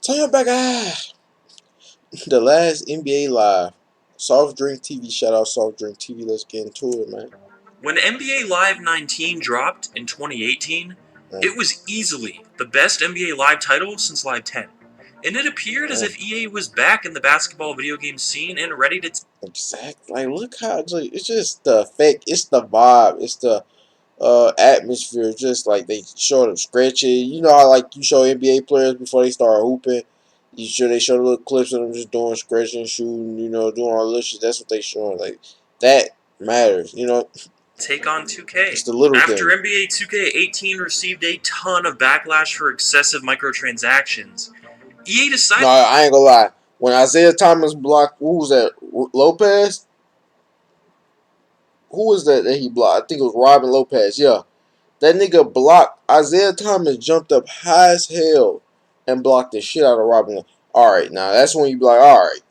Turn back. The last NBA Live. Soft Drink TV. Shout out Soft Drink TV. Let's get into it, man. When NBA Live 19 dropped in 2018, it was easily the best NBA Live title since Live 10. And it appeared as if EA was back in the basketball video game scene and ready to... Exactly. Like, look how it's just the effect. It's the vibe. It's the atmosphere. Just like they show them stretching. You know how like you show NBA players before they start hooping. They show the little clips of them just doing stretching, shooting. You know, doing all this shit. That's what they showing. Like that matters. You know. Take on 2K. It's the little After thing. NBA 2K18 received a ton of backlash for excessive microtransactions, EA decided... No, I ain't gonna lie. When Isaiah Thomas blocked, who was that? Lopez? Who was that he blocked? I think it was Robin Lopez. Yeah. That nigga blocked. Isaiah Thomas jumped up high as hell and blocked the shit out of Robin. Alright, now that's when you be like, alright.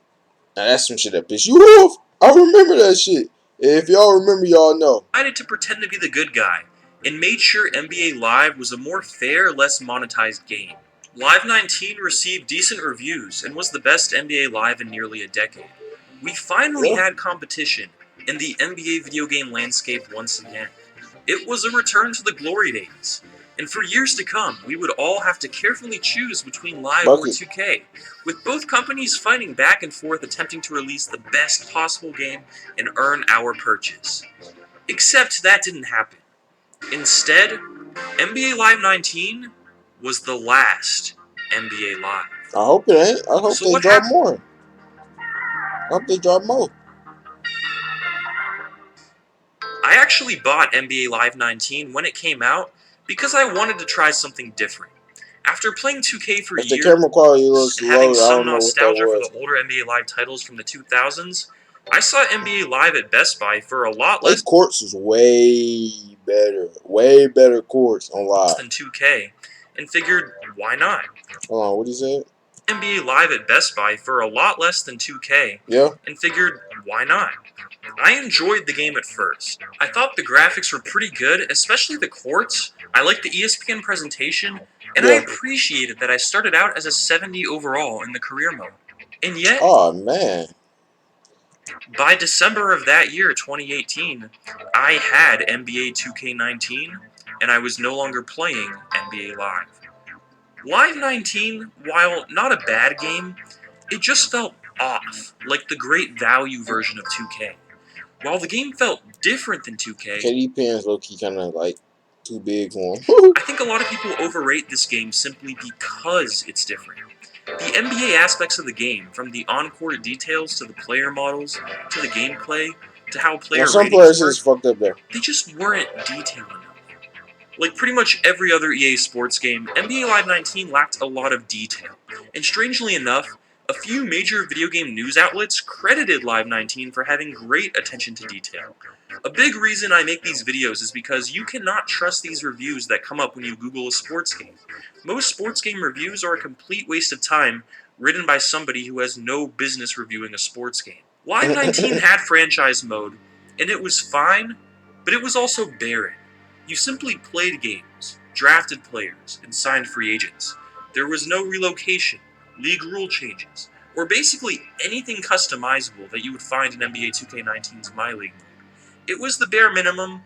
Now that's some shit that pissed you off. I remember that shit. If y'all remember, y'all know. Decided to pretend to be the good guy and made sure NBA Live was a more fair, less monetized game. Live 19 received decent reviews and was the best NBA Live in nearly a decade. We finally had competition in the NBA video game landscape once again. It was a return to the glory days. And for years to come, we would all have to carefully choose between Live or 2K, with both companies fighting back and forth attempting to release the best possible game and earn our purchase. Except that didn't happen. Instead, NBA Live 19 was the last NBA Live. I hope it ain't. I hope they drop more. I hope they drop more. I actually bought NBA Live 19 when it came out because I wanted to try something different. After playing 2K for years and having some nostalgia for the older NBA Live titles from the 2000s, I saw NBA Live at Best Buy for a lot less... courts is way better courts on Live than 2K, and figured, why not? Hold on, what he said? NBA Live at Best Buy for a lot less than 2K, and figured, why not? I enjoyed the game at first. I thought the graphics were pretty good, especially the courts. I liked the ESPN presentation, and I appreciated that I started out as a 70 overall in the career mode. And yet, oh man, by December of that year, 2018, I had NBA 2K19, and I was no longer playing NBA Live. Live 19, while not a bad game, it just felt off, like the great value version of 2K. While the game felt different than 2K, KD pants low-key kind of like too big for him. I think a lot of people overrate this game simply because it's different. The NBA aspects of the game, from the on-court details to the player models, to the gameplay, to how player ratings work, fucked up there. They just weren't detailed enough. Like pretty much every other EA sports game, NBA Live 19 lacked a lot of detail. And strangely enough, a few major video game news outlets credited Live 19 for having great attention to detail. A big reason I make these videos is because you cannot trust these reviews that come up when you Google a sports game. Most sports game reviews are a complete waste of time, written by somebody who has no business reviewing a sports game. Live 19 had franchise mode, and it was fine, but it was also barren. You simply played games, drafted players, and signed free agents. There was no relocation, league rule changes, or basically anything customizable that you would find in NBA 2K19's My League mode. It was the bare minimum,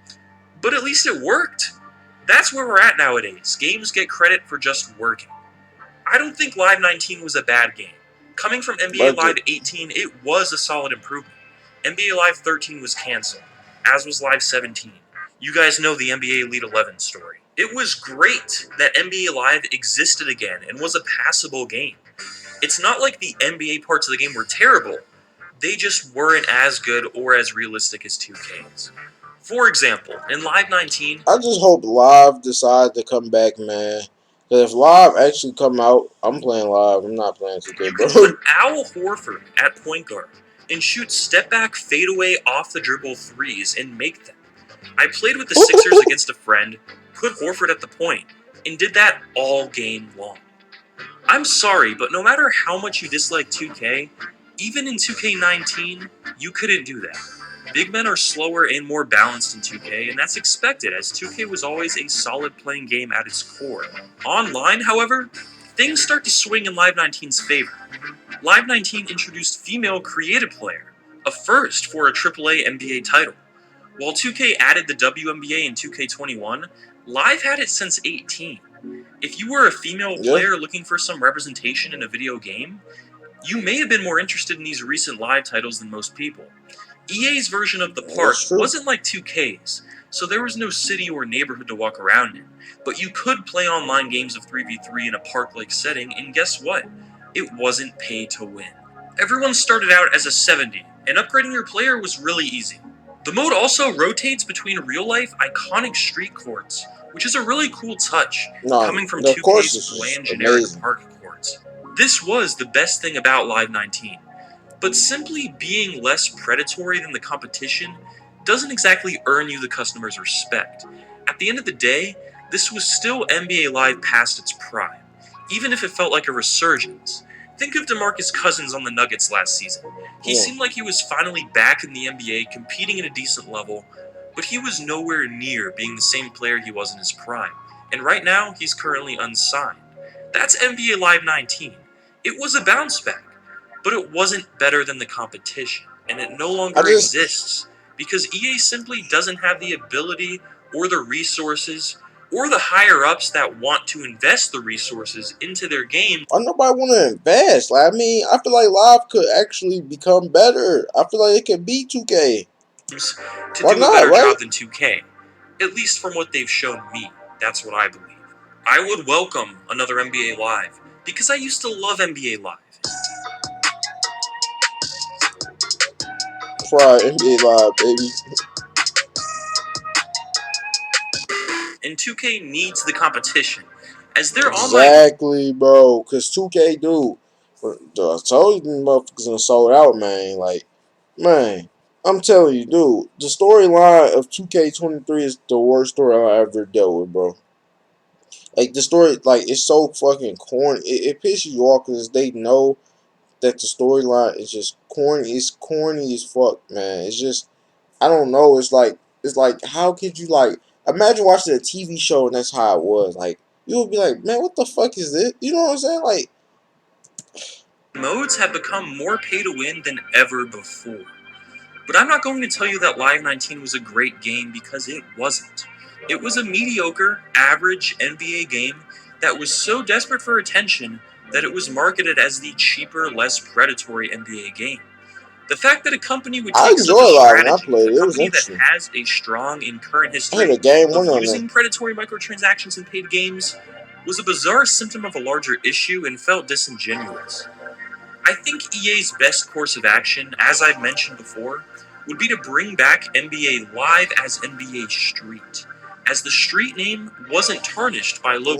but at least it worked. That's where we're at nowadays. Games get credit for just working. I don't think Live 19 was a bad game. Coming from NBA Live 18, it was a solid improvement. NBA Live 13 was cancelled, as was Live 17. You guys know the NBA Elite 11 story. It was great that NBA Live existed again and was a passable game. It's not like the NBA parts of the game were terrible. They just weren't as good or as realistic as 2K's. For example, in Live 19... I just hope Live decides to come back, man. Because if Live actually come out, I'm playing Live. I'm not playing 2K, bro. You can put Al Horford at point guard and shoot step-back, fadeaway, off-the-dribble threes and make them. I played with the Sixers against a friend, put Horford at the point, and did that all game long. I'm sorry, but no matter how much you dislike 2K, even in 2K19, you couldn't do that. Big men are slower and more balanced in 2K, and that's expected, as 2K was always a solid playing game at its core. Online, however, things start to swing in Live 19's favor. Live 19 introduced female creative player, a first for a AAA NBA title. While 2K added the WNBA in 2K21, Live had it since 18. If you were a female Yeah, player looking for some representation in a video game, you may have been more interested in these recent Live titles than most people. EA's version of the park that's true. wasn't like 2K's, so there was no city or neighborhood to walk around in, but you could play online games of 3v3 in a park-like setting, and guess what? It wasn't pay to win. Everyone started out as a 70, and upgrading your player was really easy. The mode also rotates between real-life iconic street courts, which is a really cool touch, No, coming from of course 2K's it's just bland generic amazing. park courts. This was the best thing about Live 19. But simply being less predatory than the competition doesn't exactly earn you the customer's respect. At the end of the day, this was still NBA Live past its prime, even if it felt like a resurgence. Think of DeMarcus Cousins on the Nuggets last season. He Yeah. seemed like he was finally back in the NBA, competing at a decent level, but he was nowhere near being the same player he was in his prime. And right now, he's currently unsigned. That's NBA Live 19. It was a bounce back, but it wasn't better than the competition, and it no I longer just exists because EA simply doesn't have the ability or the resources or the higher ups that want to invest the resources into their games why nobody want to invest. Like, I mean, I feel like Live could actually become better. I feel like it could be 2K. to Why do a not? better Right? job than 2K, at least from what they've shown me. That's what I believe. I would welcome another NBA Live because I used to love NBA Live. Try NBA Live, baby. And 2K needs the competition, as their online Exactly, bro. Cause 2K, dude. I told you, them motherfuckers done sold out, man. Like, man, I'm telling you, dude. The storyline of 2K23 is the worst storyline I ever dealt with, bro. Like the story, like it's so fucking corny. It pisses you off because they know that the storyline is just corny. It's corny as fuck, man. It's just I don't know. It's like how could you like imagine watching a TV show and that's how it was. Like you would be like, man, what the fuck is this? You know what I'm saying? Like modes have become more pay to win than ever before. But I'm not going to tell you that Live 19 was a great game because it wasn't. It was a mediocre, average NBA game that was so desperate for attention that it was marketed as the cheaper, less predatory NBA game. The fact that a company would I take such a enjoyed Live when I strategy, played a it. It was company that interesting. has a strong and current I had history a game of one on there. using predatory microtransactions in paid games, was a bizarre symptom of a larger issue and felt disingenuous. I think EA's best course of action, as I've mentioned before, would be to bring back NBA Live as NBA Street, as the street name wasn't tarnished by low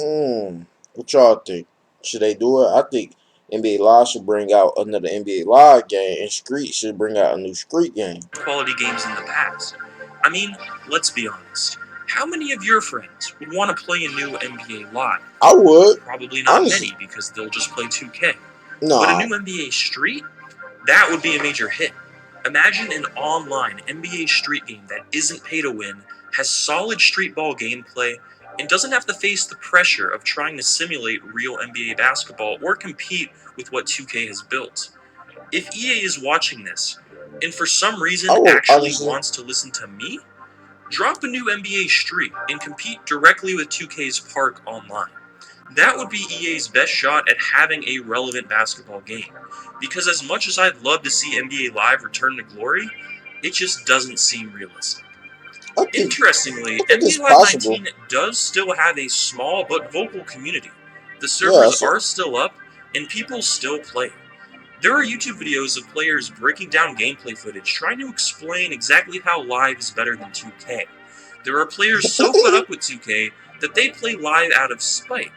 What y'all think? Should they do it? I think NBA Live should bring out another NBA Live game, and Street should bring out a new Street game. quality games in the past. I mean, let's be honest. How many of your friends would want to play a new NBA Live? I would, Probably not honestly. many because they'll just play 2K. But a Nah, new NBA Street? That would be a major hit. Imagine an online NBA Street game that isn't pay to win, has solid street ball gameplay, and doesn't have to face the pressure of trying to simulate real NBA basketball or compete with what 2K has built. If EA is watching this, and for some reason I would actually honestly. wants to listen to me, drop a new NBA Street and compete directly with 2K's Park online. That would be EA's best shot at having a relevant basketball game. Because as much as I'd love to see NBA Live return to glory, it just doesn't seem realistic. I think Interestingly, I think it's NBA Live possible. 19 does still have a small but vocal community. The Yeah, servers are still up, and people still play. There are YouTube videos of players breaking down gameplay footage, trying to explain exactly how Live is better than 2K. There are players so fed up with 2K that they play Live out of spite.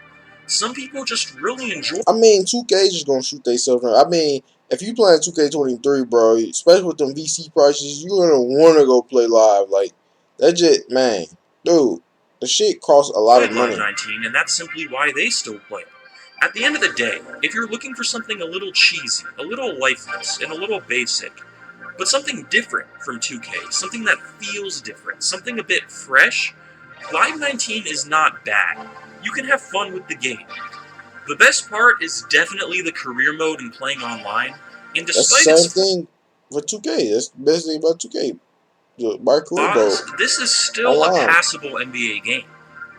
Some people just really enjoy. I mean, 2K just gonna shoot themselves. I mean, if you playing 2K23, bro, especially with them VC prices, you're gonna wanna go play Live. Like that just man, dude, the shit costs a lot of Live money. 19, and that's simply why they still play it. At the end of the day, if you're looking for something a little cheesy, a little lifeless, and a little basic, but something different from 2K, something that feels different, something a bit fresh, Live 19 is not bad. You can have fun with the game. The best part is definitely the career mode and playing online, and That's despite the same its thing for 2K. That's the best thing about 2K. My career mode flaws, this is still a online. passable NBA game,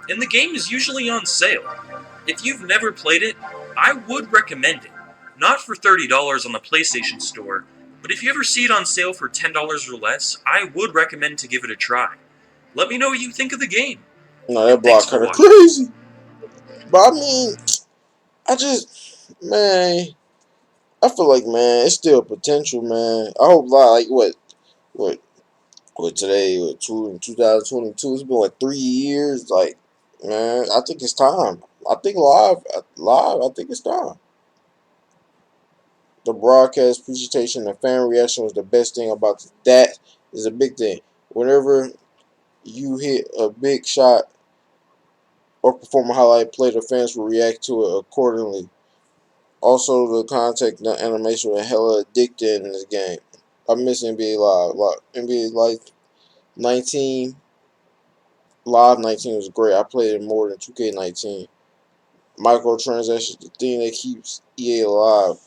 and the game is usually on sale. If you've never played it, I would recommend it. Not for $30 on the PlayStation Store, but if you ever see it on sale for $10 or less, I would recommend to give it a try. Let me know what you think of the game, No, that and thanks block for kind of watching. crazy. But I mean, I just man, I feel like man, it's still potential, man. I hope like what what today what 2022. It's been like 3 years. Like man, I think it's time. I think live. I think it's time. The broadcast presentation and fan reaction was the best thing about that. Is a big thing. Whenever you hit a big shot or perform a highlight play, the fans will react to it accordingly. Also, the contact the animation was hella addicting in this game. I miss NBA Live. NBA Live 19, Live 19 was great. I played it more than 2K19. Microtransactions, the thing that keeps EA alive.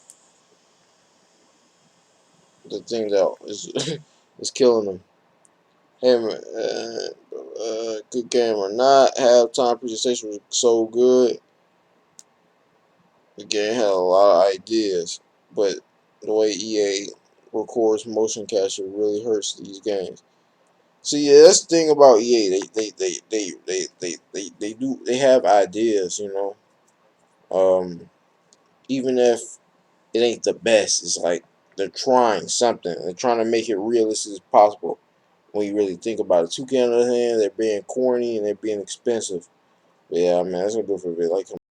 The thing that is is killing them. Hey man, good game or not, halftime presentation was so good. The game had a lot of ideas, but the way EA records motion capture really hurts these games. See, yeah, that's the thing about EA. They have ideas, you know. Even if it ain't the best, it's like they're trying something. They're trying to make it realistic as possible. When you really think about it, 2K on the other hand, they're being corny and they're being expensive. But yeah, man, that's gonna do it for a bit. Like.